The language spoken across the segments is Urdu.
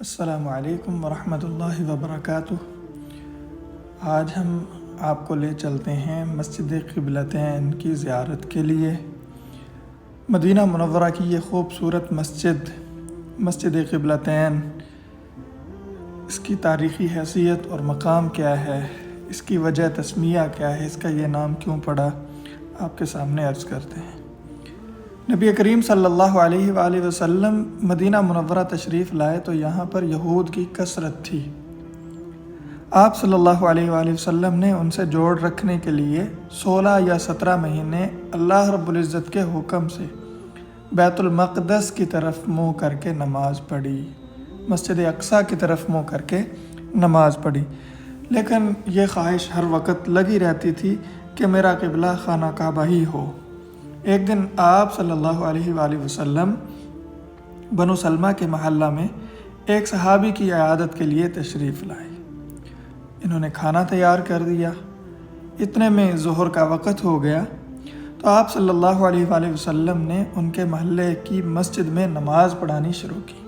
السلام علیکم ورحمۃ اللہ وبرکاتہ۔ آج ہم آپ کو لے چلتے ہیں مسجد قبلتین کی زیارت کے لیے۔ مدینہ منورہ کی یہ خوبصورت مسجد قبلتین، اس کی تاریخی حیثیت اور مقام کیا ہے، اس کی وجہ تسمیہ کیا ہے، اس کا یہ نام کیوں پڑا، آپ کے سامنے عرض کرتے ہیں۔ نبی کریم صلی اللہ علیہ وآلہ وسلم مدینہ منورہ تشریف لائے تو یہاں پر یہود کی کثرت تھی۔ آپ صلی اللہ علیہ وآلہ وسلم نے ان سے جوڑ رکھنے کے لیے 16 یا 17 مہینے اللہ رب العزت کے حکم سے بیت المقدس کی طرف منہ کر کے نماز پڑھی، مسجد اقصیٰ کی طرف منہ کر کے نماز پڑھی، لیکن یہ خواہش ہر وقت لگی رہتی تھی کہ میرا قبلہ خانہ کعبہ ہی ہو۔ ایک دن آپ صلی اللہ علیہ وآلہ وسلم بنو سلمہ کے محلہ میں ایک صحابی کی عیادت کے لیے تشریف لائے۔ انہوں نے کھانا تیار کر دیا۔ اتنے میں ظہر کا وقت ہو گیا تو آپ صلی اللہ علیہ وآلہ وسلم نے ان کے محلے کی مسجد میں نماز پڑھانی شروع کی۔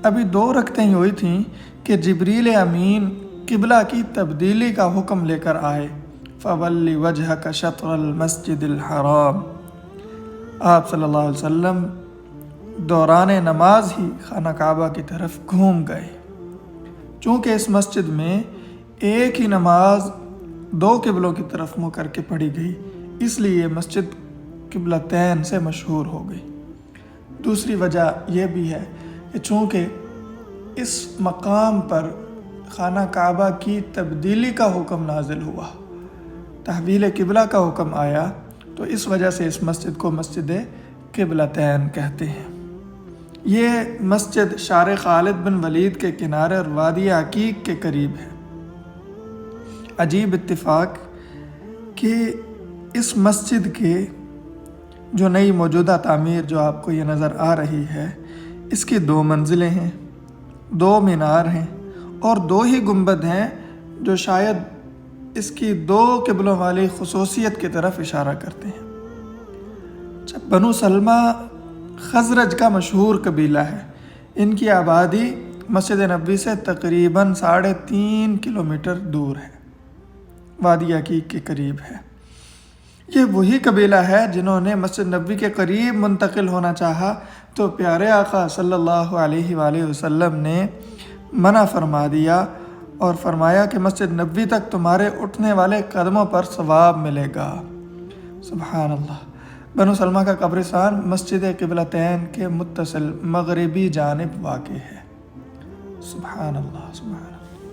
ابھی 2 رکعتیں ہوئی تھیں کہ جبریل امین قبلہ کی تبدیلی کا حکم لے کر آئے۔ فَوَلِّ وَجْهَكَ شَطْرَ الْمَسْجِدِ الْحَرَامِ۔ آپ صلی اللہ علیہ وسلم دوران نماز ہی خانہ کعبہ کی طرف گھوم گئے۔ چونکہ اس مسجد میں ایک ہی نماز 2 قبلوں کی طرف منہ کر کے پڑھی گئی، اس لیے مسجد قبلتین سے مشہور ہو گئی۔ دوسری وجہ یہ بھی ہے کہ چونکہ اس مقام پر خانہ کعبہ کی تبدیلی کا حکم نازل ہوا، تحویل قبلہ کا حکم آیا، تو اس وجہ سے اس مسجد کو مسجد قبلتین کہتے ہیں۔ یہ مسجد شارع خالد بن ولید کے کنارے اور وادی عقیق کے قریب ہے۔ عجیب اتفاق کہ اس مسجد کے جو نئی موجودہ تعمیر جو آپ کو یہ نظر آ رہی ہے، اس کی 2 منزلیں ہیں، 2 مینار ہیں اور 2 ہی گنبد ہیں جو شاید اس کی 2 قبلوں والی خصوصیت کی طرف اشارہ کرتے ہیں۔ جب بنو سلمہ خزرج کا مشہور قبیلہ ہے، ان کی آبادی مسجد نبوی سے تقریباً 3.5 کلومیٹر دور ہے، وادی عقیق کے قریب ہے۔ یہ وہی قبیلہ ہے جنہوں نے مسجد نبوی کے قریب منتقل ہونا چاہا تو پیارے آقا صلی اللہ علیہ وآلہ وسلم نے منع فرما دیا اور فرمایا کہ مسجد نبوی تک تمہارے اٹھنے والے قدموں پر ثواب ملے گا۔ سبحان اللہ۔ بنو سلمہ کا قبرستان مسجد قبلتین کے متصل مغربی جانب واقع ہے۔ سبحان اللہ، سبحان اللہ۔